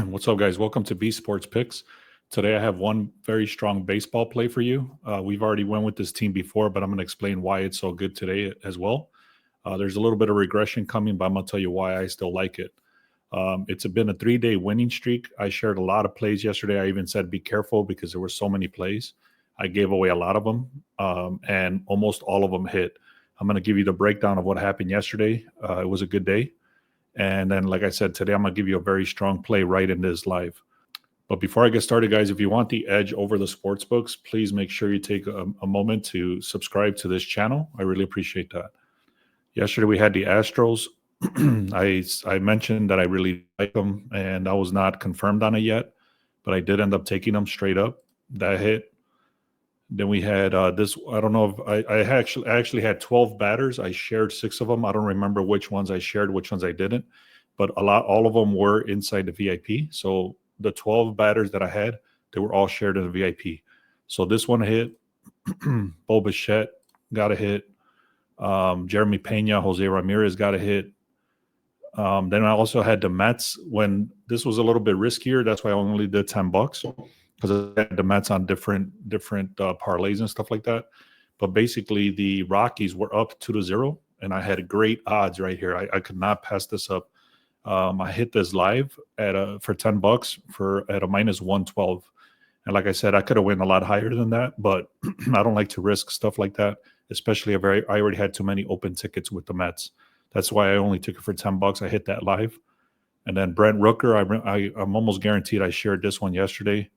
What's up, guys? Welcome to B Sports Picks. Today, I have one very strong baseball play for you. We've already went with this team before, but I'm going to explain why it's so good today as well. There's a little bit of regression coming, but I'm going to tell you why I still like it. It's been a 3-day winning streak. I shared a lot of plays yesterday. I even said be careful because there were so many plays. I gave away a lot of them, and almost all of them hit. I'm going to give you the breakdown of what happened yesterday. It was a good day. And then, like I said, today I'm going to give you a very strong play right in this live. But before I get started, guys, if you want the edge over the sports books, please make sure you take a moment to subscribe to this channel. I really appreciate that. Yesterday we had the Astros. I mentioned that I really like them, and I was not confirmed on it yet, but I did end up taking them straight up. That hit. Then we had this. I don't know if I actually had 12 batters. I shared 6 of them. I don't remember which ones I shared, which ones I didn't, but all of them were inside the VIP. So the 12 batters that I had, they were all shared in the VIP. So this one hit. Bo Bichette got a hit. Jeremy Pena, Jose Ramirez got a hit. Then I also had the Mets when this was a little bit riskier. That's why I only did $10 because I had the Mets on different parlays and stuff like that. But basically, the Rockies were up 2-0, and I had great odds right here. I could not pass this up. I hit this live for $10 at a minus 112. And like I said, I could have went a lot higher than that, but I don't like to risk stuff like that, especially I already had too many open tickets with the Mets. That's why I only took it for $10. I hit that live. And then Brent Rooker, I'm almost guaranteed I shared this one yesterday.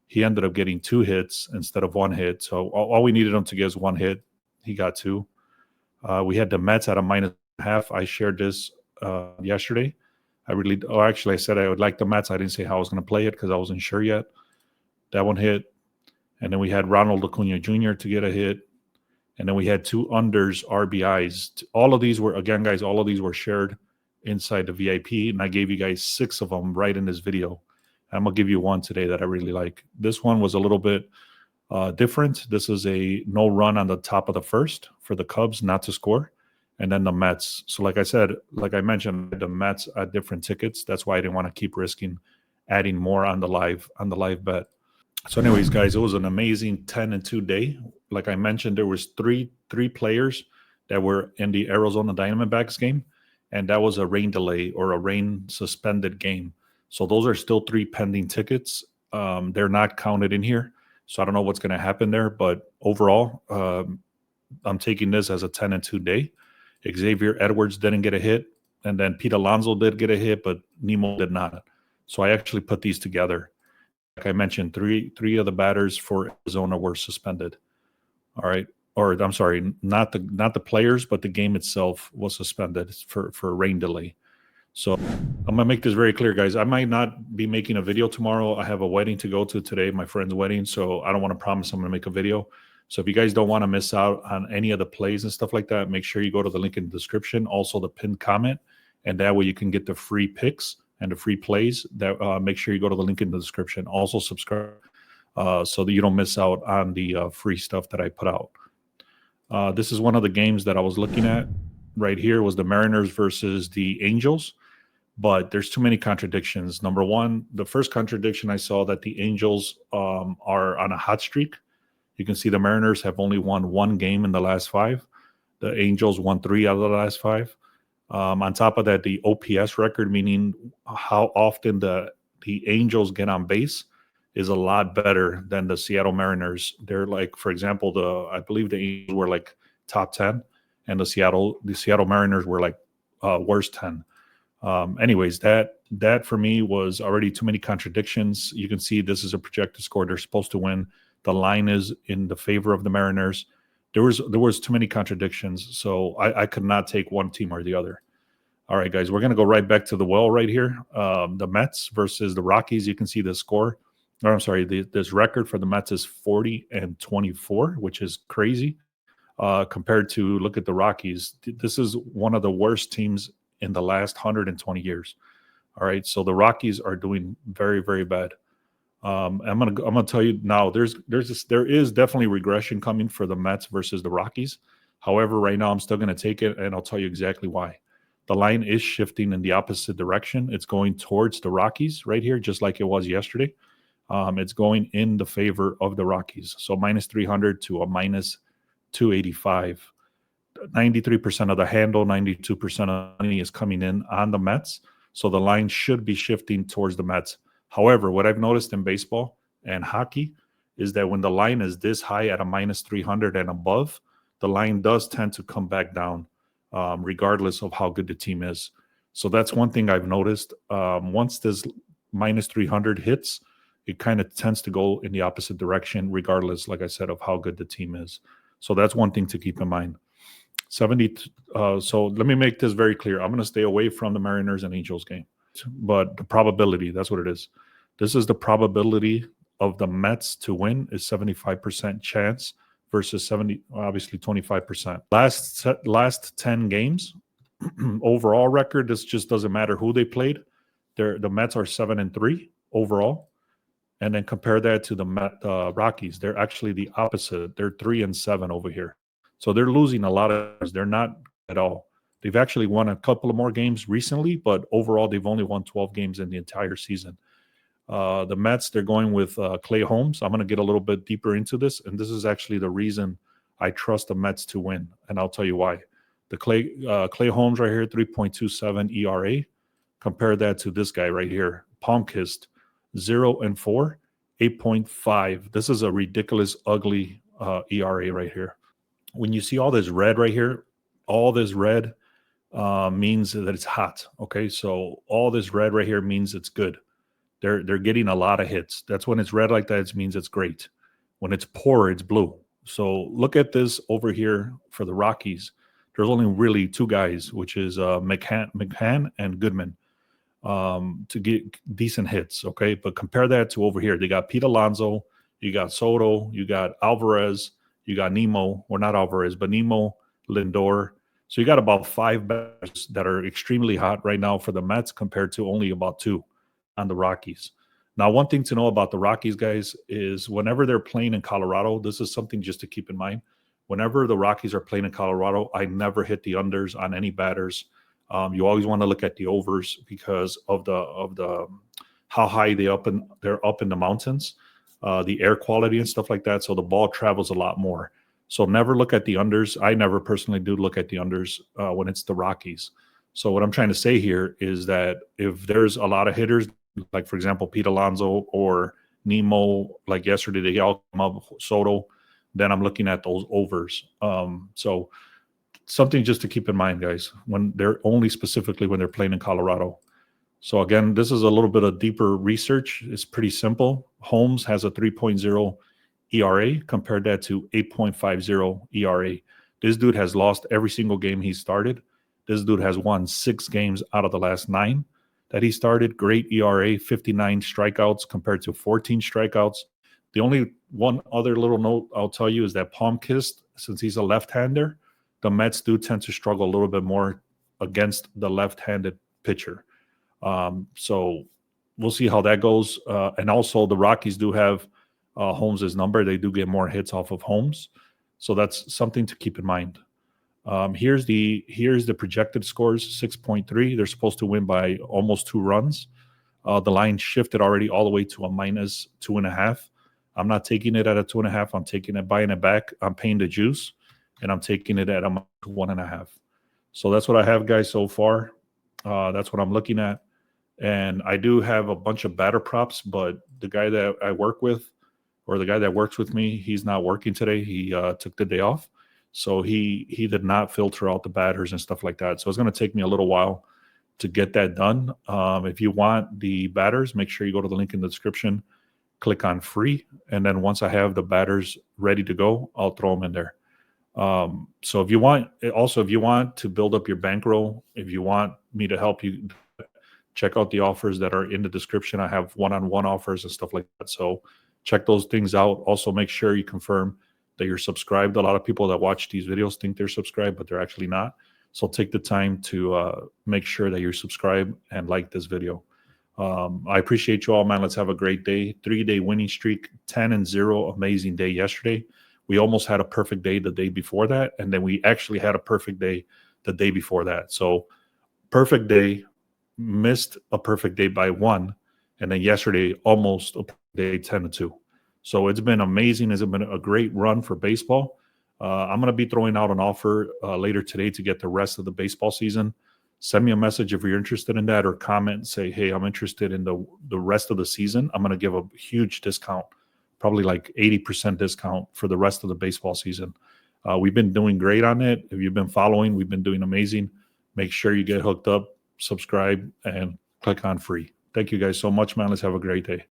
He ended up getting 2 hits instead of 1 hit. So all we needed him to get is 1 hit. He got 2. We had the Mets at a minus half. I shared this yesterday. I said I would like the Mets. I didn't say how I was going to play it because I wasn't sure yet. That one hit. And then we had Ronald Acuna Jr. to get a hit. And then we had 2 unders, RBIs. All of these were, again, guys, all of these were shared inside the VIP. And I gave you guys 6 of them right in this video. I'm going to give you one today that I really like. This one was a little bit different. This is a no run on the top of the first for the Cubs not to score. And then the Mets. So like I mentioned, the Mets at different tickets. That's why I didn't want to keep risking adding more on the live bet. So anyways, guys, it was an amazing 10-2 day. Like I mentioned, there was three players that were in the Arizona Diamondbacks game, and that was a rain delay or a rain suspended game. So those are still 3 pending tickets. They're not counted in here. So I don't know what's going to happen there. But overall, I'm taking this as a 10-2 day. Xavier Edwards didn't get a hit. And then Pete Alonso did get a hit, but Nemo did not. So I actually put these together. Like I mentioned, three of the batters for Arizona were suspended. All right. Or I'm sorry, not the players, but the game itself was suspended for rain delay. So I'm going to make this very clear, guys. I might not be making a video tomorrow. I have a wedding to go to today, my friend's wedding. So I don't want to promise I'm going to make a video. So if you guys don't want to miss out on any of the plays and stuff like that, make sure you go to the link in the description, also the pinned comment. And that way you can get the free picks and the free plays. That make sure you go to the link in the description. Also subscribe so that you don't miss out on the free stuff that I put out. This is one of the games that I was looking at right here was the Mariners versus the Angels. But there's too many contradictions. Number one, the first contradiction I saw that the Angels are on a hot streak. You can see the Mariners have only won 1 game in the last 5. The Angels won 3 out of the last 5. On top of that, the OPS record, meaning how often the Angels get on base, is a lot better than the Seattle Mariners. They're like, for example, I believe the Angels were like top 10, and the Seattle Mariners were like worst 10. Anyways, that for me was already too many contradictions. You can see this is a projected score. They're supposed to win. The line is in the favor of the Mariners. There was too many contradictions, so I could not take one team or the other. All right, guys, we're going to go right back to the well right here. The Mets versus the Rockies. You can see the score. Or I'm sorry, this record for the Mets is 40-24, which is crazy compared to, look at the Rockies. This is one of the worst teams in the last 120 years. All right, so the Rockies are doing very, very bad. I'm gonna tell you now. There is definitely regression coming for the Mets versus the Rockies. However, right now I'm still gonna take it, and I'll tell you exactly why. The line is shifting in the opposite direction. It's going towards the Rockies right here, just like it was yesterday. It's going in the favor of the Rockies. So minus 300 to a minus 285. 93% of the handle, 92% of money is coming in on the Mets. So the line should be shifting towards the Mets. However, what I've noticed in baseball and hockey is that when the line is this high at a minus 300 and above, the line does tend to come back down, regardless of how good the team is. So that's one thing I've noticed. Once this minus 300 hits, it kind of tends to go in the opposite direction, regardless, like I said, of how good the team is. So that's one thing to keep in mind. 70. So let me make this very clear. I'm going to stay away from the Mariners and Angels game. But the probability, that's what it is. This is the probability of the Mets to win is 75% chance versus 25%. Last 10 games, overall record, this just doesn't matter who they played. The Mets are 7-3 overall. And then compare that to the Rockies. They're actually the opposite. They're 3-7 over here. So they're losing a lot of games. They're not at all. They've actually won a couple of more games recently, but overall they've only won 12 games in the entire season. The Mets, they're going with Clay Holmes. I'm going to get a little bit deeper into this, and this is actually the reason I trust the Mets to win, and I'll tell you why. The Clay Holmes right here, 3.27 ERA. Compare that to this guy right here, Palmquist, 0-4, 8.5. This is a ridiculous, ugly ERA right here. When you see all this red right here, all this red means that it's hot. Okay, so all this red right here means it's good. They're getting a lot of hits. That's when it's red like that, it means it's great. When it's poor, it's blue. So look at this over here for the Rockies. There's only really two guys, which is McCann and Goodman, to get decent hits. Okay, but compare that to over here. They got Pete Alonso, you got Soto, you got Alvarez, you got Nemo, or not Alvarez, but Nemo, Lindor. So you got about 5 batters that are extremely hot right now for the Mets compared to only about 2 on the Rockies. Now, one thing to know about the Rockies, guys, is whenever they're playing in Colorado, this is something just to keep in mind. Whenever the Rockies are playing in Colorado, I never hit the unders on any batters. You always want to look at the overs because of the how high they're up in the mountains, the air quality and stuff like that. So the ball travels a lot more. So never look at the unders. I never personally do look at the unders when it's the Rockies. So what I'm trying to say here is that if there's a lot of hitters, like for example Pete Alonso or Nemo, like yesterday they all come up Soto, then I'm looking at those overs. So something just to keep in mind, guys, when they're only specifically when they're playing in Colorado. So again, this is a little bit of deeper research. It's pretty simple. Holmes has a 3.0 ERA. Compared that to 8.50 ERA. This dude has lost every single game he started. This dude has won 6 games out of the last 9 that he started. Great ERA, 59 strikeouts compared to 14 strikeouts. The only one other little note I'll tell you is that Palmquist, since he's a left-hander, the Mets do tend to struggle a little bit more against the left-handed pitcher. So we'll see how that goes. And also the Rockies do have Holmes' number. They do get more hits off of Holmes. So that's something to keep in mind. Here's the projected scores, 6.3. They're supposed to win by almost 2 runs. The line shifted already all the way to a minus 2.5. I'm not taking it at a 2.5. I'm taking it, buying it back. I'm paying the juice, and I'm taking it at a 1.5. So that's what I have, guys, so far. That's what I'm looking at. And I do have a bunch of batter props, but the guy that I work with, or the guy that works with me, he's not working today. He took the day off. So he did not filter out the batters and stuff like that. So it's going to take me a little while to get that done. If you want the batters, make sure you go to the link in the description, click on free. And then once I have the batters ready to go, I'll throw them in there. So if you want to build up your bankroll, if you want me to help you, check out the offers that are in the description. I have one-on-one offers and stuff like that. So check those things out. Also, make sure you confirm that you're subscribed. A lot of people that watch these videos think they're subscribed, but they're actually not. So take the time to make sure that you're subscribed and like this video. I appreciate you all, man. Let's have a great day. 3-day winning streak, 10-0. Amazing day yesterday. We almost had a perfect day the day before that, and then we actually had a perfect day the day before that. So perfect day, missed a perfect day by one, and then yesterday almost a perfect day 10-2. So it's been amazing. It's been a great run for baseball. I'm going to be throwing out an offer later today to get the rest of the baseball season. Send me a message if you're interested in that, or comment and say, hey, I'm interested in the rest of the season. I'm going to give a huge discount, probably like 80% discount for the rest of the baseball season. We've been doing great on it. If you've been following, we've been doing amazing. Make sure you get hooked up, subscribe, and click on free. Thank you guys so much, man. Let's have a great day.